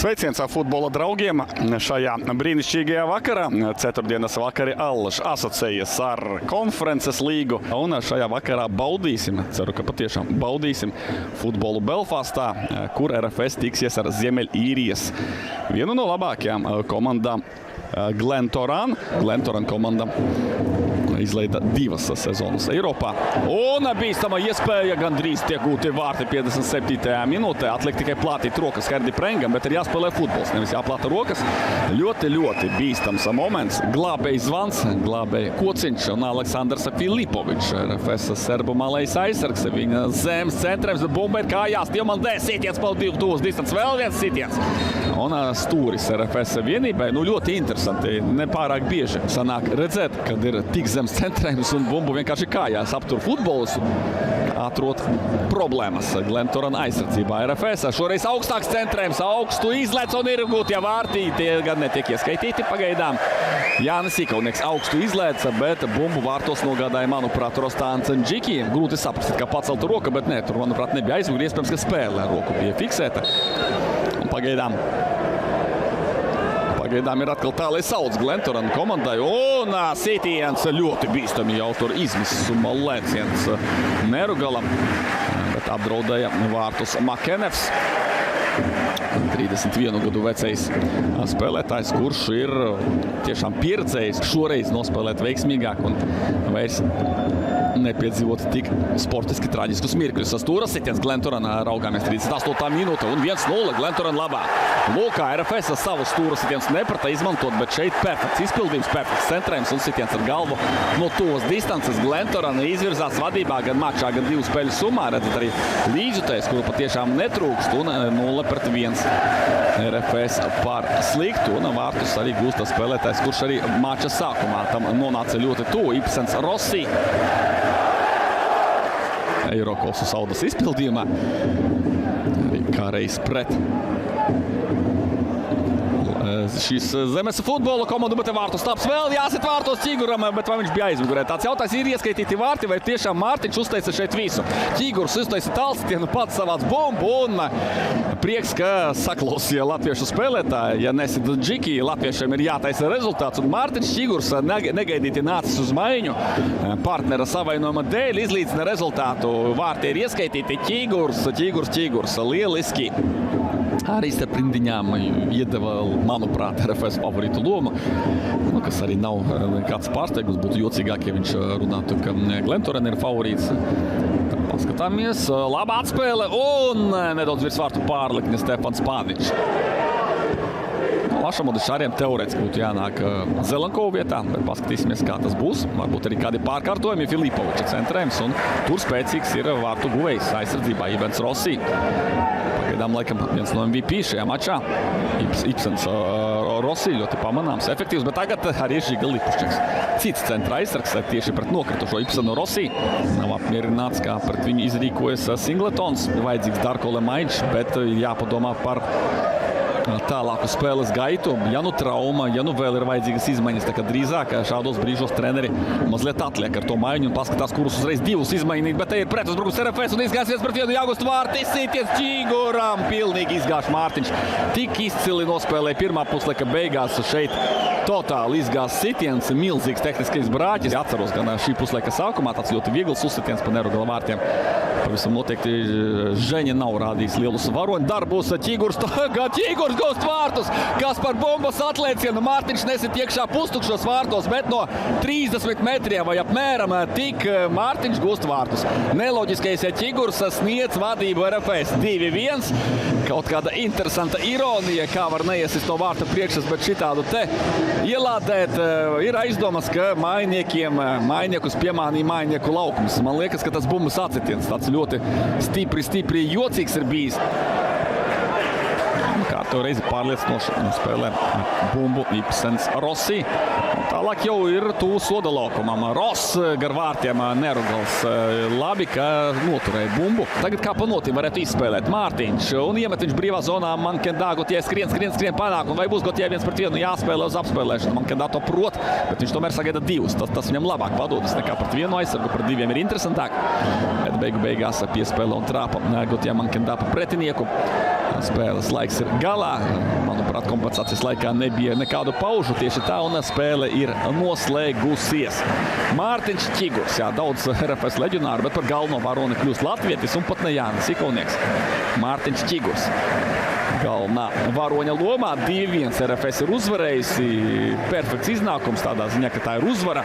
Sveiciens futbola draugiem šajā brīnišķīgajā vakarā. Ceturtdienas vakari Allaž asociējas ar konferences līgu. Un šajā vakarā baudīsim, ceru, ka patiešām baudīsim futbolu Belfastā, kur RFS tiksies ar Ziemeļīrijas vienu no labākajām komandām Glentoran. Glentoran komanda izleida 2 sezonas Eiropā. Un bīstama iespēja, gandrīz tiek gūti vārti 57. minūtē. Atliek tikai plātīt rokas Herdi Prengam, bet ir jāspēlē futbols, nevis jāplāta rokas. Ļoti bīstams moments. Glābēja zvans, glābēja Kociņš un Aleksandrs Filipovičs. RFS serbu malējs aizsargs. Viņa zemes centrēms, bet bumba ir kājās. Diemandē sitiens pa 2 tuvas distants. Vēl viens sitiens. Un stūris RFS vienībai. Ļoti interesanti. Nepārāk bieži sanāk redzēt, kad ir tik zemes centrējums un bumbu vienkārši kājās aptur futbolus. Atrod problēmas Glentoran aizsardzībā. RFS šoreiz augstāks centrējums, augstu izlec un ir gūtie vārtī. Tie gan netiek ieskaitīti pagaidām. Jānis Ikaunieks augstu izlēca, bet bumbu vārtos nogādāja, manuprāt, Rostāns Džiki. Grūti saprast, kā pacelta roka, bet ne, tur, manuprāt, nebija aizmuguri. Iespējams, ka spēlē roku bija fiksēta. Un pagaidām ir atkal tālais sauc Glentoran komandai. Un sitiens ļoti bīstami jau tur izmisis un lēciens Nerugalam. Bet apdraudēja vārtus Makenevs. 31 gadu vecais spēlētājs, kurš ir tiešām pieredzējis šoreiz nospēlēt veiksmīgāk un vairs nepiedzīvot tik sportiski traģiskus mirkļus. Stūras sitiens Glentoranā, raugāmies 38. minūte un 1-0 Glentoran labā. Lūkā RFS savu stūras sitiens neprata izmantot, bet šeit perfekts izpildījums, perfekts centrējums un sitiens ar galvu no tuvas distances. Glentoran izvirzās vadībā gan mačā, gan 2 spēļu summā. Redzat arī līdzjutējs, kuru patiešām netrūkst, un 0-1 RFS par sliktu. Un vārtus arī gūsta spēlētājs, kurš arī mača sākumā tam nonāca ļoti tuvu. Ibsens Rossi. Eirokosu saudas izpildījumā. Arī kā reiz pret šīs zemes futbola komandu, bet vārtu stāps vēl jāsit vārtos Ķiguram, bet vai viņš bija aizmugurē? Tāds jautājums ir ieskaitīti vārti, vai tiešām Mārtiņš uzteica šeit visu. Ķigurs uzteica tālsitienu, pats savāc bumbu un prieks, ka saklausīja latviešu spēlētāji. Ja nesit Džiki, latviešiem ir jātaisa rezultāts, un Mārtiņš Ķigurs negaidīti nācis uz maiņu. Partnera savainojuma dēļ izlīdzina rezultātu. Vārti ir ieskaitīti. Ķigurs, lieliski. Arī starp rindiņām iedeva, manuprāt, RFS favorītu lomu, kas arī nav kāds pārsteigums. Būtu jocīgāk, ja viņš runātu, ka Glentoran ir favorīts. Tad paskatāmies. Laba atspēle un nedaudz virs vārtu pārlikne Stefans Pāničs. Lašam un Šāriem teorētiski būtu jānāk Zelenkovu vietā, bet paskatīsimies, kā tas būs. Varbūt arī kādi pārkārtojumi Filipoviča centrējums, un tur spēcīgs ir vārtu guvējs aizsardzībā Ibens Rossi. Pagaidām laikam viens no MVP šajā mačā. Ibsens Rossi ļoti pamanāms, efektīvs, bet tagad arī Žiga Lipušķeks. Cits centra aizsargs tieši pret nokritušo Ibsenu Rossi. Nav apmierināts, kā pret viņu izrīkojas Singletons. Vajadzīgs Darko Lemaičs, bet jāpadomā par tālāku spēles gaitu. Ja nu trauma, ja nu vēl ir vajadzīgas izmaiņas, tā kā drīzāk šādos brīžos treneri mazliet atliek ar to maiņu un paskatās, kurus uzreiz 2 izmainīt, bet te ir pretuzbrukums RFS un izgājas viens pret 1 Jāgustu vārti, sitiens Ķiguram, pilnīgi izgāš Mārtiņš. Tik izcili nospēlēja pirmā puslaika beigās, šeit totāli izgās sitiens, milzīgs tehniskais brāķis. Atceros gan šī puslaika sākumā, tāds ļoti viegls uzsitiens pa Nerugala vārtiem. Pavisam noteikti Žeņa nav rādījis lielus varoņu darbus. Ķigurs gūst vārtus, kas par bumbas atlēcienu. Mārtiņš nesit iekšā pustukšos vārtos, bet no 30 metriem vai apmēram tik Mārtiņš gūst vārtus. Neloģiskais, ja Ķigurs sniedz vadību RFS 2-1. Kaut kāda interesanta ironija, kā var neiesist no vārta priekšas, bet šitādu te ielādēt. Ir aizdomas, ka mainiekus piemānīja mainieku laukums. Man liekas, ka tas bumbas atsitiens tāds ļoti stipri jocīgs ir bijis. Kārto reizi pārliecinoši spēlē bumbu Ibsens Rossi. Tālāk jau ir tuvu soda laukumam. Ross gar vārtiem Nerugals. Labi, ka noturēja bumbu. Tagad kā pa notīm varētu izspēlēt Mārtiņš. Un iemet viņš brīvā zonā. Mankendā Gotie skrien panāk. Un vai būs Gotie 1-1 jāspēlē uz apspēlēšanu. Mankendā to prot, bet viņš tomēr sagaida 2. Tas viņam labāk padodas nekā pret 1 aizsargu. Par 2 ir interesantāk. Bet beigās piespēlē un trāpa Gotie Mankendā pa pretinieku. Spēles laiks ir galā. Manuprāt, kompensācijas laikā nebija nekādu paužu. Tieši tā, un spēle ir noslēgusies. Mārtiņš Čigurs, jā, daudz RFS leģionāru, bet par galveno varoni kļūst latvietis un pat ne Jānis Ikovnieks. Mārtiņš Čigurs. Galvenā varoņa lomā 2-1 RFS ir uzvarējusi. Perfekts iznākums tādā ziņā, ka tā ir uzvara.